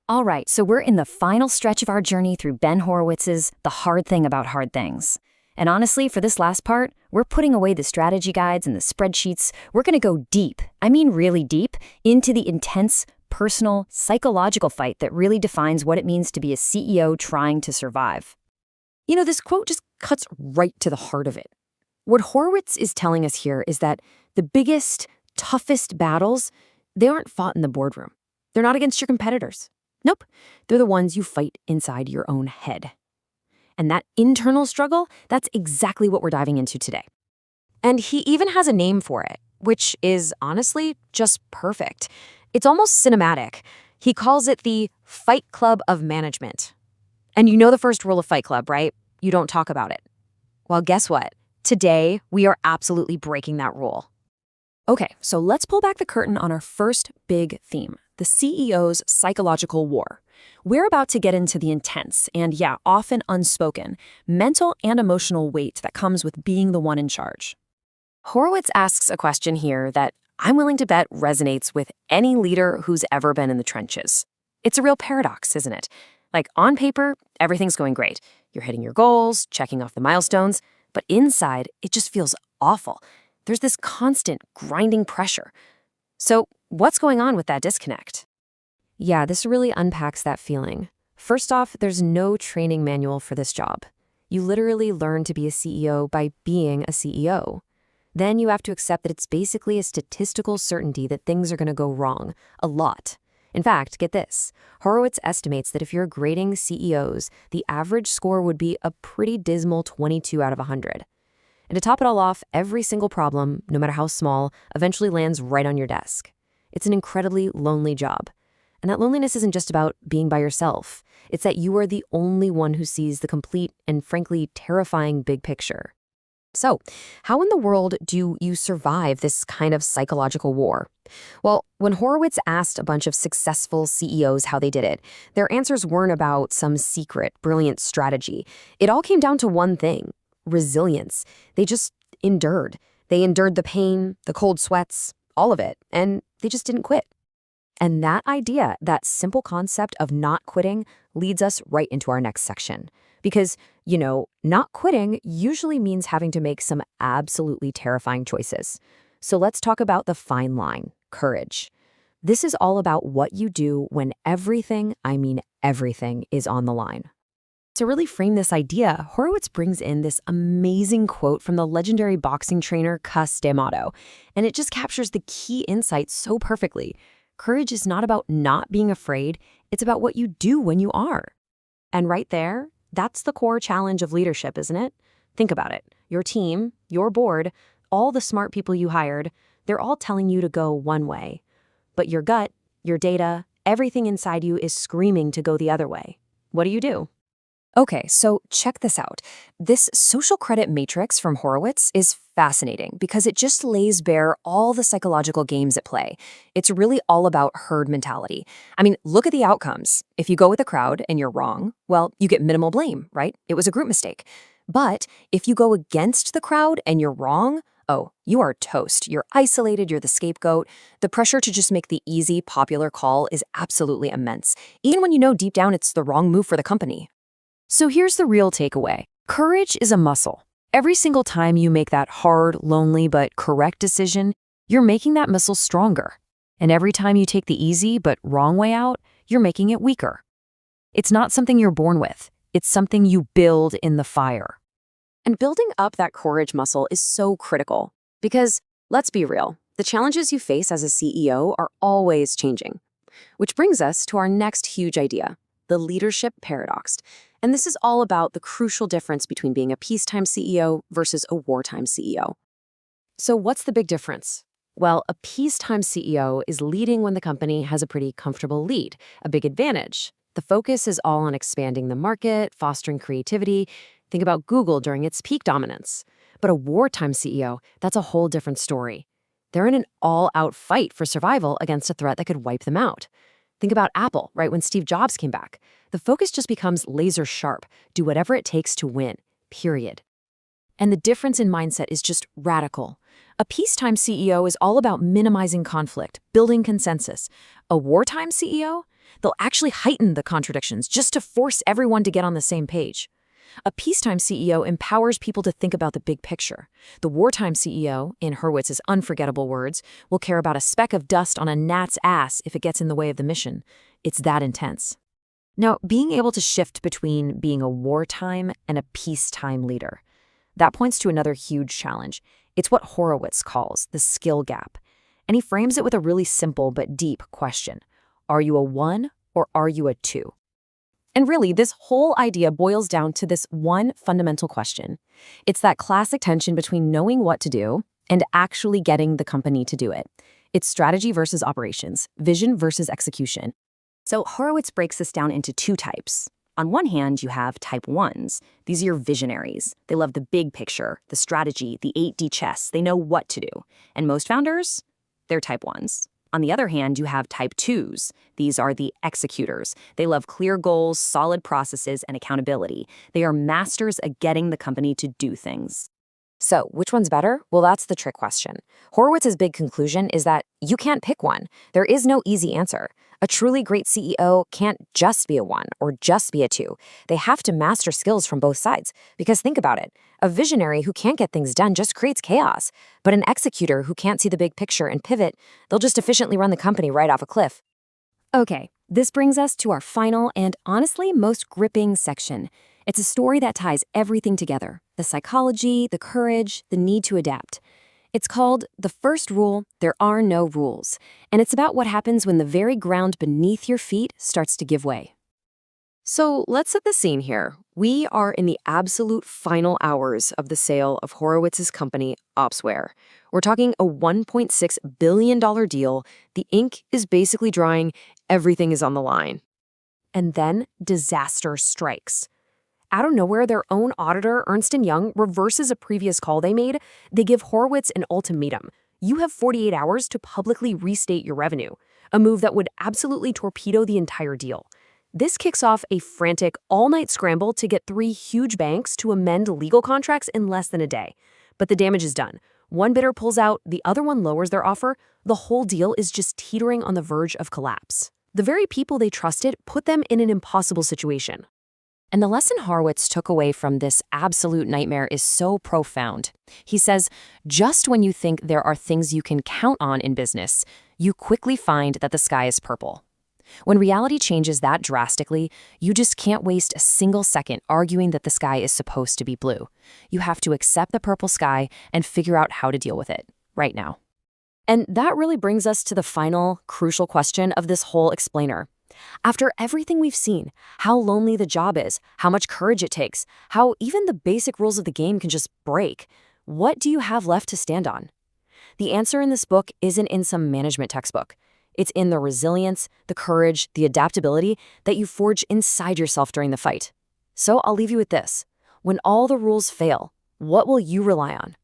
All right, so we're in the final stretch of our journey through Ben Horowitz's The Hard Thing About Hard Things. And honestly, for this last part, we're putting away the strategy guides and the spreadsheets. We're going to go deep, I mean really deep, into the intense, personal, psychological fight that really defines what it means to be a CEO trying to survive. This quote just cuts right to the heart of it. What Horowitz is telling us here is that the biggest, toughest battles, they aren't fought in the boardroom. They're not against your competitors. Nope, they're the ones you fight inside your own head. And that internal struggle, that's exactly what we're diving into today. And he even has a name for it, which is honestly just perfect. It's almost cinematic. He calls it the Fight Club of Management. And you know the first rule of Fight Club, right? You don't talk about it. Well, guess what? Today, we are absolutely breaking that rule. Okay, so let's pull back the curtain on our first big theme, the CEO's psychological war. We're about to get into the intense and, yeah, often unspoken, mental and emotional weight that comes with being the one in charge. Horowitz asks a question here that I'm willing to bet resonates with any leader who's ever been in the trenches. It's a real paradox, isn't it? Like, on paper, everything's going great. You're hitting your goals, checking off the milestones, but inside, it just feels awful. There's this constant grinding pressure. So what's going on with that disconnect? Yeah, this really unpacks that feeling. First off, there's no training manual for this job. You literally learn to be a CEO by being a CEO. Then you have to accept that it's basically a statistical certainty that things are going to go wrong, a lot. In fact, get this, Horowitz estimates that if you're grading CEOs, the average score would be a pretty dismal 22 out of 100. And to top it all off, every single problem, no matter how small, eventually lands right on your desk. It's an incredibly lonely job. And that loneliness isn't just about being by yourself. It's that you are the only one who sees the complete and frankly terrifying big picture. So, how in the world do you survive this kind of psychological war? Well, when Horowitz asked a bunch of successful CEOs how they did it, their answers weren't about some secret, brilliant strategy. It all came down to one thing: resilience. They just endured. They endured the pain, the cold sweats, all of it, and they just didn't quit. And that idea, that simple concept of not quitting, leads us right into our next section. Because, not quitting usually means having to make some absolutely terrifying choices. So let's talk about the fine line, courage. This is all about what you do when everything, I mean everything, is on the line. To really frame this idea, Horowitz brings in this amazing quote from the legendary boxing trainer Cus D'Amato, and it just captures the key insight so perfectly. Courage is not about not being afraid, it's about what you do when you are. And right there, that's the core challenge of leadership, isn't it? Think about it. Your team, your board, all the smart people you hired, they're all telling you to go one way. But your gut, your data, everything inside you is screaming to go the other way. What do you do? Okay, so check this out. This social credit matrix from Horowitz is fascinating because it just lays bare all the psychological games at play. It's really all about herd mentality. I mean, look at the outcomes. If you go with the crowd and you're wrong, well, you get minimal blame, right? It was a group mistake. But if you go against the crowd and you're wrong, oh, you are toast. You're isolated, you're the scapegoat. The pressure to just make the easy, popular call is absolutely immense, even when you know deep down it's the wrong move for the company. So here's the real takeaway. Courage is a muscle. Every single time you make that hard, lonely, but correct decision, you're making that muscle stronger. And every time you take the easy but wrong way out, you're making it weaker. It's not something you're born with. It's something you build in the fire. And building up that courage muscle is so critical because, let's be real, the challenges you face as a CEO are always changing. Which brings us to our next huge idea, the leadership paradox. And this is all about the crucial difference between being a peacetime CEO versus a wartime CEO. So what's the big difference? Well, a peacetime CEO is leading when the company has a pretty comfortable lead, a big advantage. The focus is all on expanding the market, fostering creativity. Think about Google during its peak dominance. But a wartime CEO, that's a whole different story. They're in an all-out fight for survival against a threat that could wipe them out. Think about Apple, right, when Steve Jobs came back. The focus just becomes laser sharp, do whatever it takes to win, period. And the difference in mindset is just radical. A peacetime CEO is all about minimizing conflict, building consensus. A wartime CEO? They'll actually heighten the contradictions just to force everyone to get on the same page. A peacetime CEO empowers people to think about the big picture. The wartime CEO, in Horowitz's unforgettable words, will care about a speck of dust on a gnat's ass if it gets in the way of the mission. It's that intense. Now, being able to shift between being a wartime and a peacetime leader, that points to another huge challenge. It's what Horowitz calls the skill gap. And he frames it with a really simple but deep question. Are you a 1 or are you a 2? And really, this whole idea boils down to this one fundamental question. It's that classic tension between knowing what to do and actually getting the company to do it. It's strategy versus operations, vision versus execution. So Horowitz breaks this down into 2 types. On one hand, you have type 1s. These are your visionaries. They love the big picture, the strategy, the 8D chess. They know what to do. And most founders, they're type 1s. On the other hand, you have type 2s. These are the executors. They love clear goals, solid processes, and accountability. They are masters at getting the company to do things. So, which one's better? Well, that's the trick question. Horowitz's big conclusion is that you can't pick one. There is no easy answer. A truly great CEO can't just be a 1 or just be a 2. They have to master skills from both sides. Because think about it. A visionary who can't get things done just creates chaos. But an executor who can't see the big picture and pivot, they'll just efficiently run the company right off a cliff. Okay, this brings us to our final and honestly most gripping section. It's a story that ties everything together. The psychology, the courage, the need to adapt. It's called The First Rule, There Are No Rules, and it's about what happens when the very ground beneath your feet starts to give way. So let's set the scene here. We are in the absolute final hours of the sale of Horowitz's company, Opsware. We're talking a $1.6 billion deal. The ink is basically drying. Everything is on the line. And then disaster strikes. Out of nowhere, their own auditor, Ernst & Young, reverses a previous call they made. They give Horowitz an ultimatum. You have 48 hours to publicly restate your revenue, a move that would absolutely torpedo the entire deal. This kicks off a frantic, all-night scramble to get 3 huge banks to amend legal contracts in less than a day. But the damage is done. One bidder pulls out, the other one lowers their offer. The whole deal is just teetering on the verge of collapse. The very people they trusted put them in an impossible situation. And the lesson Horowitz took away from this absolute nightmare is so profound. He says, just when you think there are things you can count on in business, you quickly find that the sky is purple. When reality changes that drastically, you just can't waste a single second arguing that the sky is supposed to be blue. You have to accept the purple sky and figure out how to deal with it right now. And that really brings us to the final, crucial question of this whole explainer. After everything we've seen, how lonely the job is, how much courage it takes, how even the basic rules of the game can just break, what do you have left to stand on? The answer in this book isn't in some management textbook. It's in the resilience, the courage, the adaptability that you forge inside yourself during the fight. So I'll leave you with this. When all the rules fail, what will you rely on?